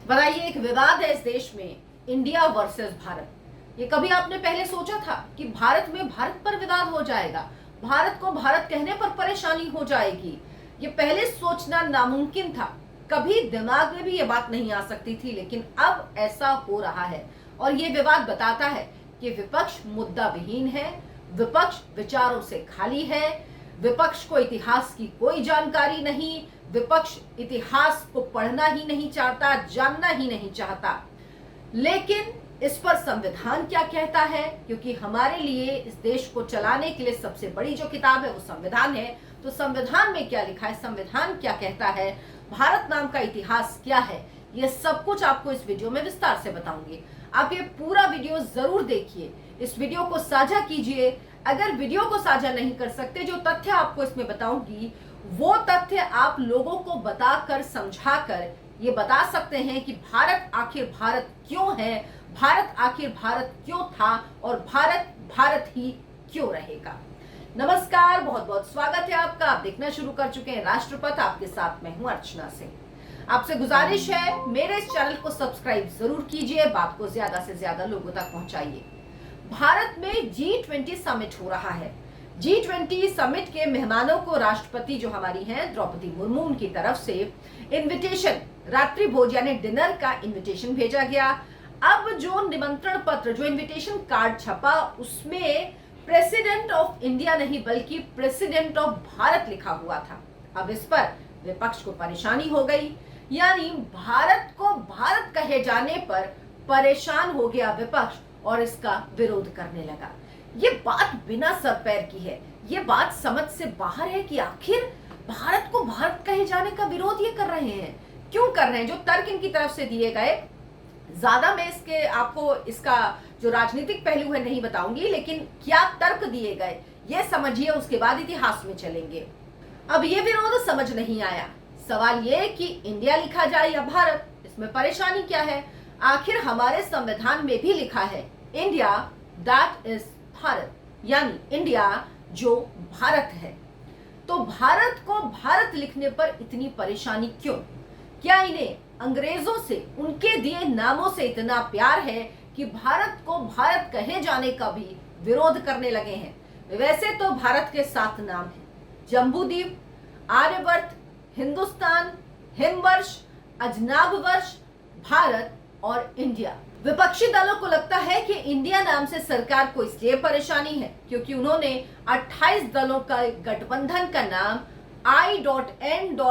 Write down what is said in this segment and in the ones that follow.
बताइए, एक विवाद है इस देश में, इंडिया वर्सेस भारत। ये कभी आपने पहले सोचा था कि भारत में भारत पर विवाद हो जाएगा, भारत को भारत कहने पर परेशानी हो जाएगी? ये पहले सोचना नामुमकिन था, कभी दिमाग में भी ये बात नहीं आ सकती थी, लेकिन अब ऐसा हो रहा है। और ये विवाद बताता है कि विपक्ष मुद्दा विहीन है, विपक्ष विचारों से खाली है, विपक्ष को इतिहास की कोई जानकारी नहीं, विपक्ष इतिहास को पढ़ना ही नहीं चाहता, जानना ही नहीं चाहता। लेकिन इस पर संविधान क्या कहता है? क्योंकि हमारे लिए इस देश को चलाने के लिए सबसे बड़ी जो किताब है वो संविधान है। तो संविधान में क्या लिखा है, संविधान क्या कहता है, भारत नाम का इतिहास क्या है, ये सब कुछ आपको इस वीडियो में विस्तार से बताऊंगी। आप ये पूरा वीडियो जरूर देखिए, इस वीडियो को साझा कीजिए। अगर वीडियो को साझा नहीं कर सकते, जो तथ्य आपको इसमें बताऊंगी वो तथ्य आप लोगों को बताकर, समझाकर ये बता सकते हैं कि भारत आखिर भारत क्यों है, भारत आखिर भारत क्यों था और भारत भारत ही क्यों रहेगा। नमस्कार, बहुत बहुत स्वागत है आपका। आप देखना शुरू कर चुके हैं राष्ट्रपथ, आपके साथ मैं हूं अर्चना सिंह। आपसे गुजारिश है, मेरे इस चैनल को सब्सक्राइब जरूर कीजिए, बात को ज्यादा से ज्यादा लोगों तक पहुंचाइए। भारत में G20 समिट हो रहा है। G20 समिट के मेहमानों को राष्ट्रपति जो हमारी हैं द्रौपदी मुर्मू, उनकी तरफ से इनविटेशन, रात्रि भोज यानी डिनर का इनविटेशन भेजा गया। अब जो निमंत्रण पत्र, जो इनविटेशन कार्ड छपा, उसमें प्रेसिडेंट ऑफ इंडिया नहीं बल्कि प्रेसिडेंट ऑफ भारत लिखा हुआ था। अब इस पर विपक्ष को परेशानी हो गई, यानी भारत को भारत कहे जाने पर परेशान हो गया विपक्ष और इसका विरोध करने लगा। ये बात बिना सर पैर की है, ये बात समझ से बाहर है कि आखिर भारत को भारत कहे जाने का विरोध ये कर रहे हैं, क्यों कर रहे हैं? जो तर्क इनकी तरफ से दिए गए, ज्यादा मैं इसके आपको इसका जो राजनीतिक पहलू है नहीं बताऊंगी, लेकिन क्या तर्क दिए गए ये समझिए, उसके बाद इतिहास में चलेंगे। अब ये विरोध समझ नहीं आया। सवाल ये कि इंडिया लिखा जाए या भारत, इसमें परेशानी क्या है? आखिर हमारे संविधान में भी लिखा है इंडिया दैट इज भारत, यानी इंडिया जो भारत है। तो भारत को भारत लिखने पर इतनी परेशानी क्यों? क्या इन्हें अंग्रेजों से, उनके दिए नामों से इतना प्यार है कि भारत को भारत कहे जाने का भी विरोध करने लगे हैं? वैसे तो भारत के 7 नाम हैं: जम्बूद्वीप, आर्यवर्त, हिंदुस्तान, हिमवर्ष, अजनाब वर्ष, भारत और इंडिया। विपक्षी दलों को लगता है कि इंडिया नाम से सरकार को इसलिए परेशानी है क्योंकि उन्होंने 28 दलों का गठबंधन का नाम I.N.D.I.A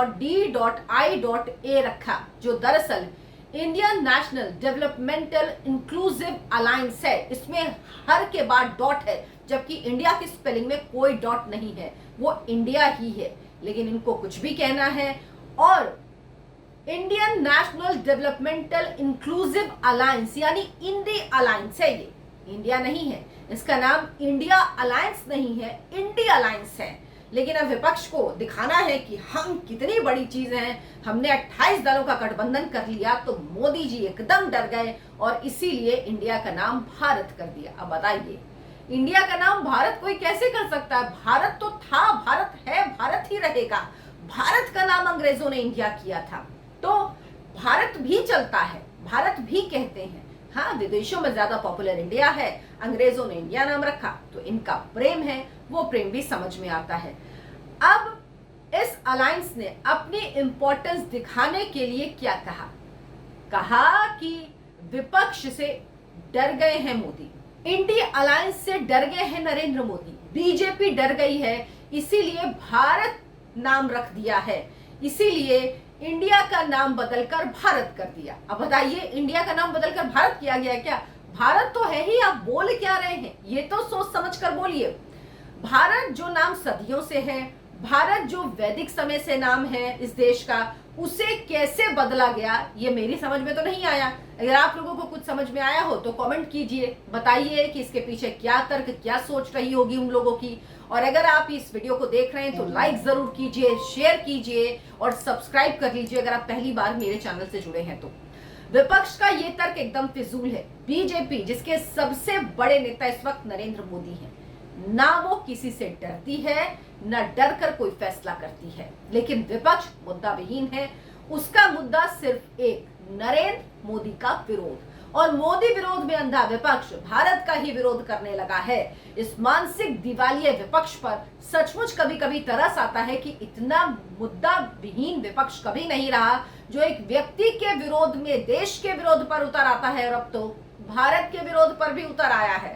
रखा, जो दरअसल Indian national developmental inclusive alliance है। इसमें हर के बाद डॉट है, जबकि इंडिया की स्पेलिंग में कोई डॉट नहीं है, वो इंडिया ही है। लेकिन इनको कुछ भी कहना है। और Indian national developmental inclusive alliance यानी इंडी अलायंस है, ये इंडिया नहीं है। इसका नाम इंडिया अलायंस नहीं है, इंडी अलायंस है। लेकिन अब विपक्ष को दिखाना है कि हम कितनी बड़ी चीज हैं, हमने 28 दलों का गठबंधन कर लिया, तो मोदी जी एकदम डर गए और इसीलिए इंडिया का नाम भारत कर दिया। अब बताइए, इंडिया का नाम भारत कोई कैसे कर सकता है? भारत तो था, भारत है, भारत ही रहेगा। भारत का नाम अंग्रेजों ने इंडिया किया था, तो भारत भी चलता है, भारत भी कहते हैं। हाँ, विदेशों में ज्यादा पॉपुलर इंडिया है, अंग्रेजों ने इंडिया नाम रखा, तो इनका प्रेम है, वो प्रेम भी समझ में आता है। अब इस अलायंस ने अपनी इंपॉर्टेंस दिखाने के लिए क्या कहा? कहा कि विपक्ष से डर गए हैं मोदी, इंडी अलायंस से डर गए हैं नरेंद्र मोदी, बीजेपी डर गई है, इसीलिए भारत नाम रख दिया है, इसीलिए इंडिया का नाम बदलकर भारत कर दिया। अब बताइए, इंडिया का नाम बदलकर भारत किया गया क्या? भारत तो है ही, आप बोल क्या रहे हैं? ये तो सोच समझ कर बोलिए। भारत जो नाम सदियों से है, भारत जो वैदिक समय से नाम है इस देश का, उसे कैसे बदला गया, ये मेरी समझ में तो नहीं आया। अगर आप लोगों को कुछ समझ में आया हो तो कमेंट कीजिए, बताइए कि इसके पीछे क्या तर्क, क्या सोच रही होगी उन लोगों की। और अगर आप इस वीडियो को देख रहे हैं तो लाइक जरूर कीजिए, शेयर कीजिए और सब्सक्राइब कर लीजिए अगर आप पहली बार मेरे चैनल से जुड़े हैं तो। विपक्ष का ये तर्क एकदम फिजूल है। बीजेपी, जिसके सबसे बड़े नेता इस वक्त नरेंद्र मोदी हैं, ना वो किसी से डरती है, ना डर कर कोई फैसला करती है। लेकिन विपक्ष मुद्दा विहीन है, उसका मुद्दा सिर्फ एक, नरेंद्र मोदी का विरोध। और मोदी विरोध में अंधा विपक्ष भारत का ही विरोध करने लगा है। इस मानसिक दिवालिये विपक्ष पर सचमुच कभी कभी तरस आता है कि इतना मुद्दा विहीन विपक्ष कभी नहीं रहा, जो एक व्यक्ति के विरोध में देश के विरोध पर उतर आता है, और अब तो भारत के विरोध पर भी उतर आया है।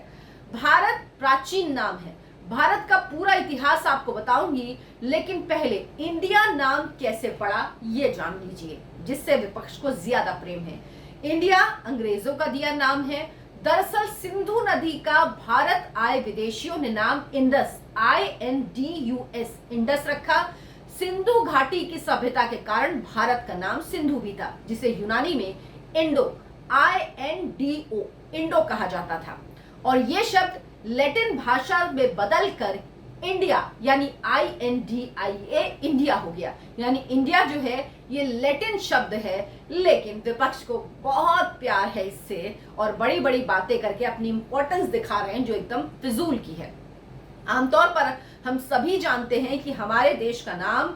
भारत प्राचीन नाम है, भारत का पूरा इतिहास आपको बताऊंगी, लेकिन पहले इंडिया नाम कैसे पड़ा ये जान लीजिए, जिससे विपक्ष को ज्यादा प्रेम है। इंडिया अंग्रेजों का दिया नाम है। दरअसल सिंधु नदी का भारत आए विदेशियों ने नाम इंडस, INDUS, इंडस रखा। सिंधु घाटी की सभ्यता के कारण भारत का नाम सिंधु भी था, जिसे यूनानी में इंडो, INDO, इंडो कहा जाता था। और ये शब्द लैटिन भाषा में बदलकर इंडिया यानी INDIA, इंडिया हो गया। यानी इंडिया जो है ये लैटिन शब्द है, लेकिन विपक्ष को बहुत प्यार है इससे, और बड़ी बड़ी बातें करके अपनी इंपॉर्टेंस दिखा रहे हैं जो एकदम फिजूल की है। आमतौर पर हम सभी जानते हैं कि हमारे देश का नाम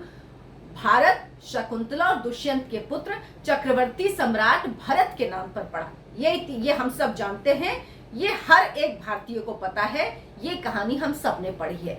भारत शकुंतला और दुष्यंत के पुत्र चक्रवर्ती सम्राट भरत के नाम पर पड़ा। ये हम सब जानते हैं, ये हर एक भारतीय को पता है, ये कहानी हम सब ने पढ़ी है।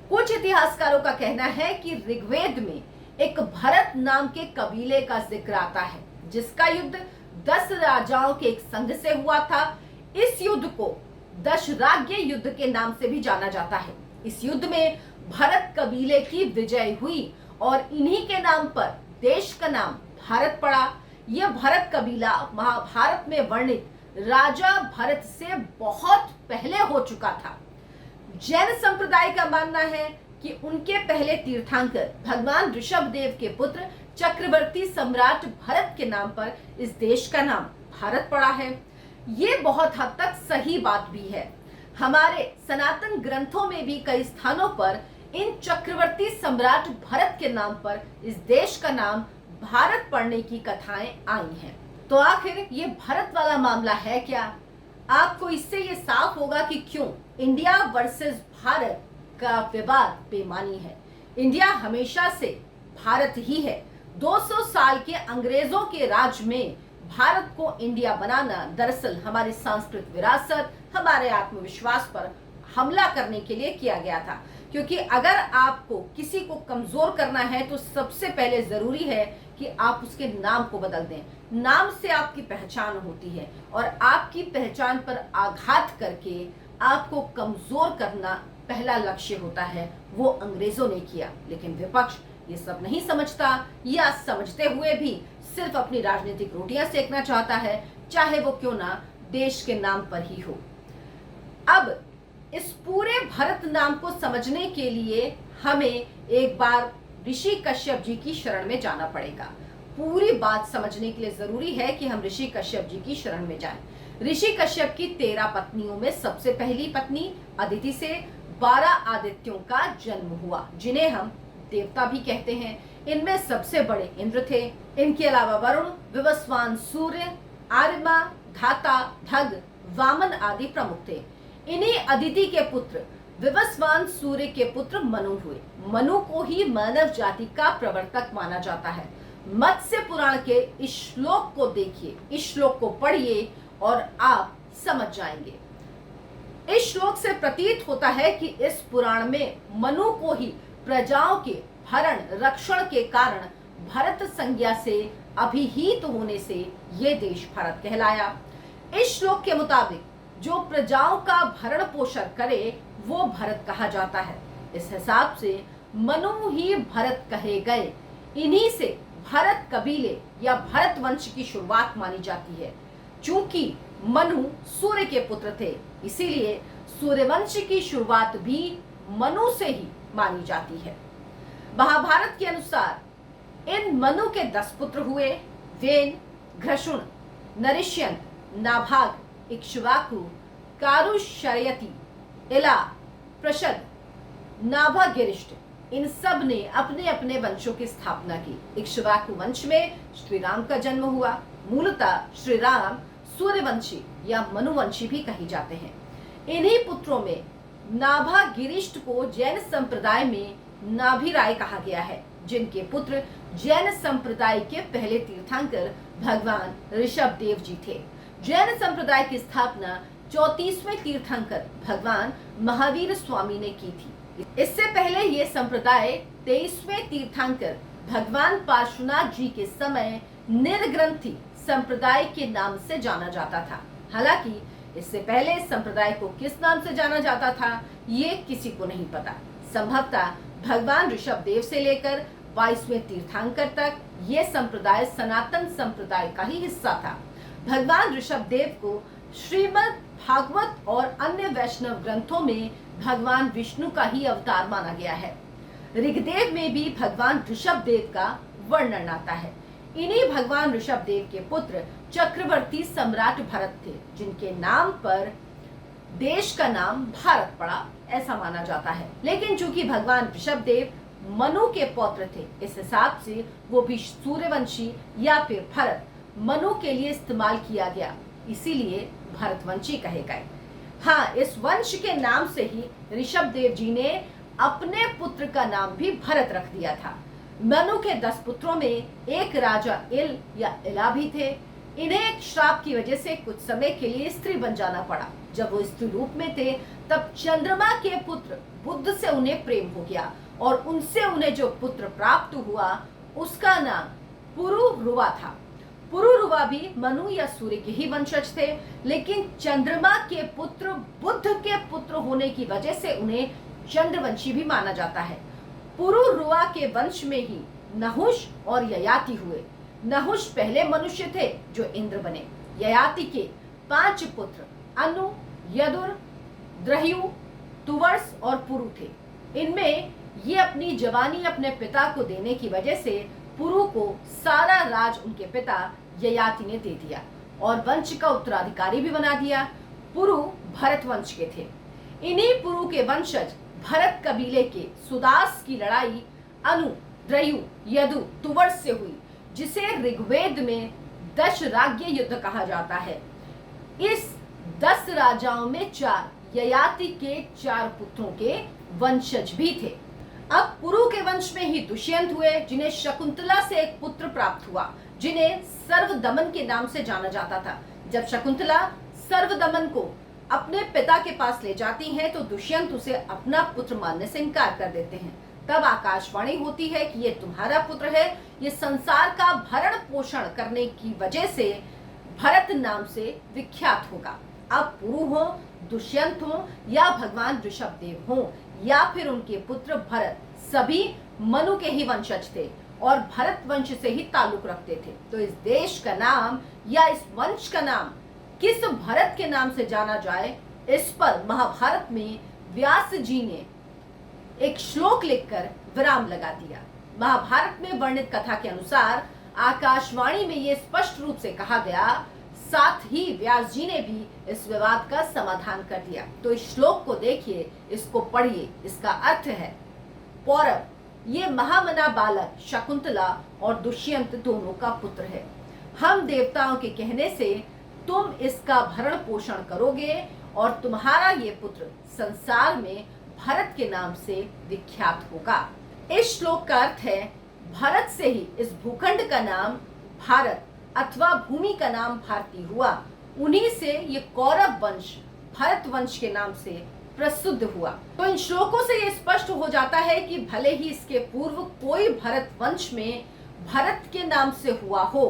कुछ इतिहासकारों का कहना है कि ऋग्वेद में एक भरत नाम के कबीले का जिक्र आता है, जिसका युद्ध 10 राजाओं के एक संघ से हुआ था। इस युद्ध को दशराज्य युद्ध के नाम से भी जाना जाता है। इस युद्ध में भरत कबीले की विजय हुई और इन्हीं के नाम पर देश का नाम भारत पड़ा। यह भरत कबीला महाभारत में वर्णित राजा भरत से बहुत पहले हो चुका था। जैन संप्रदाय का मानना है कि उनके पहले तीर्थंकर भगवान ऋषभ देव के पुत्र चक्रवर्ती सम्राट भरत के नाम पर इस देश का नाम भारत पड़ा है। ये बहुत हद तक सही बात भी है। हमारे सनातन ग्रंथों में भी कई स्थानों पर इन चक्रवर्ती सम्राट भरत के नाम पर इस देश का नाम भारत पड़ने की कथाएं आई हैं। तो आखिर ये भारत वाला मामला है क्या? आपको इससे ये साफ होगा कि क्यों इंडिया वर्सेस भारत का विवाद बेमानी है। इंडिया हमेशा से भारत ही है। 200 साल के अंग्रेजों के राज में भारत को इंडिया बनाना दरअसल हमारी सांस्कृतिक विरासत, हमारे आत्मविश्वास पर हमला करने के लिए किया गया था। क्योंकि अगर आपको किसी को कमजोर करना है तो सबसे पहले जरूरी है कि आप उसके नाम को बदल दें। नाम से आपकी पहचान होती है, और आपकी पहचान पर आघात करके आपको कमजोर करना पहला लक्ष्य होता है। वो अंग्रेजों ने किया, लेकिन विपक्ष ये सब नहीं समझता, या समझते हुए भी सिर्फ अपनी राजनीतिक रोटियां सेकना चाहता है, चाहे वो क्यों ना देश के नाम पर ही हो। अब इस पूरे भरत नाम को समझने के लिए हमें एक बार ऋषि कश्यप जी की शरण में जाना पड़ेगा। पूरी बात समझने के लिए जरूरी है कि हम ऋषि कश्यप जी की शरण में जाएं। ऋषि कश्यप की 13 पत्नियों में सबसे पहली पत्नी अदिति से 12 आदित्यों का जन्म हुआ, जिन्हें हम देवता भी कहते हैं। इनमें सबसे बड़े इंद्र थे। इनके अलावा वरुण, विवस्वान, सूर्य, आर्यमा, धाता, धग, वामन आदि प्रमुख थे। इन्हीं अदिति के पुत्र विवस्वान सूर्य के पुत्र मनु हुए। मनु को ही मानव जाति का प्रवर्तक माना जाता है। मत्स्य पुराण के इस श्लोक को देखिए, इस श्लोक को पढ़िए और आप समझ जाएंगे। इस श्लोक से प्रतीत होता है कि इस पुराण में मनु को ही प्रजाओं के भरण रक्षण के कारण भरत संज्ञा से अभिहित होने से ये देश भारत कहलाया। इस श्लोक के मुताबिक जो प्रजाओं का भरण पोषण करे वो भरत कहा जाता है। इस हिसाब से मनु ही भरत कहे गए। इन्हीं से भरत कबीले या भरत वंश की शुरुआत मानी जाती है। चूंकि मनु सूर्य के पुत्र थे, इसीलिए सूर्यवंश की शुरुआत भी मनु से ही मानी जाती है। महाभारत के अनुसार इन मनु के 10 पुत्र हुए। वेन, घृषुण, नरिष्यंत, नाभाग, इक्ष्वाकु, कारुशर्यति, इला, प्रशद, नाभागिरिष्ट, इन सब ने अपने अपने वंशों की स्थापना की। इक्ष्वाकु वंश में श्री राम का जन्म हुआ। मूलतः श्री राम सूर्यवंशी या मनुवंशी भी कहे जाते हैं। इन्हीं पुत्रों में नाभागिरिष्ट को जैन संप्रदाय में नाभिराय कहा गया है। जिनके पुत्र जैन संप्रदाय के पहले तीर्थंकर भगवान ऋषभ देव जी थे। जैन संप्रदाय की स्थापना 34वें तीर्थंकर भगवान महावीर स्वामी ने की थी। इससे पहले ये संप्रदाय 23वें तीर्थंकर भगवान पार्श्वनाथ जी के समय निर्ग्रंथी संप्रदाय के नाम से जाना जाता था। हालांकि इससे पहले इस संप्रदाय को किस नाम से जाना जाता था ये किसी को नहीं पता। संभवतः भगवान ऋषभ देव से लेकर 22वें तीर्थंकर तक ये संप्रदाय सनातन संप्रदाय का ही हिस्सा था। भगवान ऋषभ देव को श्रीमद् भागवत और अन्य वैष्णव ग्रंथों में भगवान विष्णु का ही अवतार माना गया है। ऋग्वेद में भी भगवान ऋषभ देव का वर्णन आता है। इन्हीं भगवान ऋषभ देव के पुत्र चक्रवर्ती सम्राट भरत थे, जिनके नाम पर देश का नाम भारत पड़ा, ऐसा माना जाता है। लेकिन चूंकि भगवान ऋषभ देव मनु के पौत्र थे, इस हिसाब से वो भी सूर्यवंशी या फिर भरत मनु के लिए इस्तेमाल किया गया, इसीलिए भरतवंशी कहे गए। हाँ, इस वंश के नाम से ही ऋषभ देव जी ने अपने पुत्र का नाम भी भरत रख दिया था। मनु के 10 पुत्रों में एक राजा इल या इला भी थे। इन्हें एक श्राप की वजह से कुछ समय के लिए स्त्री बन जाना पड़ा। जब वो स्त्री रूप में थे तब चंद्रमा के पुत्र बुध से उन्हें प्रेम हो गया और उनसे उन्हें जो पुत्र प्राप्त हुआ उसका नाम पुरुरुवा था। पुरुरुवा भी मनु या सूर्य के ही वंशज थे, लेकिन चंद्रमा के पुत्र बुध के पुत्र होने की वजह से उन्हें चंद्रवंशी भी माना जाता है। पुरुरुवा के वंश में ही नहुष और ययाति हुए। नहुष पहले मनुष्य थे जो इंद्र बने। ययाति के 5 पुत्र अनु, यदुर, द्रह्यु, तुवर्स और पुरु थे। इनमें ये अपनी जवानी अपने पिता को देने की वजह से पुरु को सारा राज उनके पिता ययाति ने दे दिया और वंश का उत्तराधिकारी भी बना दिया। पुरु भरत वंश के थे। इन्हीं पुरु के वंशज भरत कबीले के सुदास की लड़ाई अनु, द्रयु, यदु, तुवर्स से हुई, जिसे ऋग्वेद में 10 राज्य युद्ध कहा जाता है। इस 10 राजाओं में 4 ययाति के 4 पुत्रों के वंशज भी थे। अब पुरु के वंश में ही दुष्यंत हुए, जिन्हें शकुंतला से एक पुत्र प्राप्त हुआ, जिन्हें सर्वदमन के नाम से जाना जाता था। जब शकुंतला सर्वदमन को अपने पिता के पास ले जाती हैं तो दुष्यंत उसे अपना पुत्र मानने से इनकार कर देते हैं। तब आकाशवाणी होती है कि ये तुम्हारा पुत्र है, ये संसार का भरण पोषण करने की वजह से भरत नाम से विख्यात होगा। अब पुरु हो, दुष्यंत हो या भगवान ऋषभ देव हो या फिर उनके पुत्र भरत, सभी मनु के ही वंशज थे और भरत वंश से ही ताल्लुक रखते थे। तो इस देश का नाम या इस वंश का नाम किस भरत के नाम से जाना जाए, इस पर महाभारत में व्यास जी ने एक श्लोक लिखकर विराम लगा दिया। महाभारत में वर्णित कथा के अनुसार आकाशवाणी में ये स्पष्ट रूप से कहा गया, साथ ही व्यास जी ने भी इस विवाद का समाधान कर दिया। तो इस श्लोक को देखिए, इसको पढ़िए। इसका अर्थ है, पौरव ये महामना बालक शकुंतला और दुष्यंत दोनों का पुत्र है। हम देवताओं के कहने से तुम इसका भरण पोषण करोगे और तुम्हारा ये पुत्र संसार में भरत के नाम से विख्यात होगा। इस श्लोक का अर्थ है, भरत से ही इस भूखंड का नाम भारत अथवा भूमि का नाम भारती हुआ। उन्हीं से ये कौरव वंश भरत वंश के नाम से प्रसिद्ध हुआ। तो इन श्लोकों से ये स्पष्ट हो जाता है कि भले ही इसके पूर्व कोई भरत वंश में भरत के नाम से हुआ हो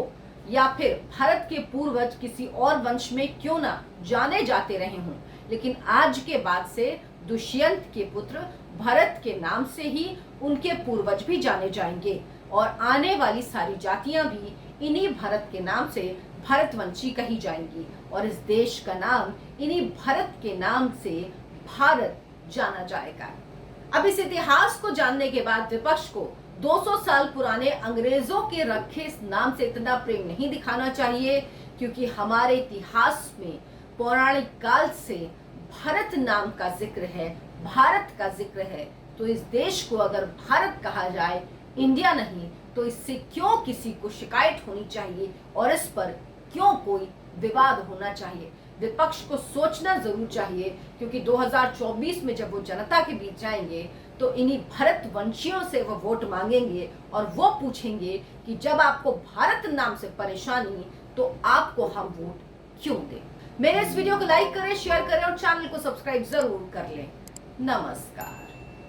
या फिर भारत के पूर्वज किसी और वंश में क्यों ना जाने जाते रहे हों, लेकिन आज के बाद से दुष्यंत के पुत्र भरत के नाम से ही उनके पूर्वज भी जाने जाएंगे और आने वाली सारी जातियां भी इन्हीं भरत के नाम से भरतवंशी कही जाएंगी और इस देश का नाम इन्हीं भरत के नाम से भारत जाना जाएगा। अब इस इतिहास को जानने के बाद विपक्ष को 200 साल पुराने अंग्रेजों के रखे इस नाम से इतना प्रेम नहीं दिखाना चाहिए, क्योंकि हमारे इतिहास में पौराणिक काल से भारत नाम का जिक्र है, भारत का जिक्र है। तो इस देश को अगर भारत कहा जाए, इंडिया नहीं, तो इससे क्यों किसी को शिकायत होनी चाहिए और इस पर क्यों कोई विवाद होना चाहिए। विपक्ष को सोचना जरूर चाहिए, क्योंकि 2024 में जब वो जनता के बीच जाएंगे तो इन्हीं भारतवंशियों से वो वोट मांगेंगे और वो पूछेंगे कि जब आपको भारत नाम से परेशानी तो आपको हम वोट क्यों दें। मेरे इस वीडियो को लाइक करें, शेयर करें और चैनल को सब्सक्राइब जरूर कर लें। नमस्कार।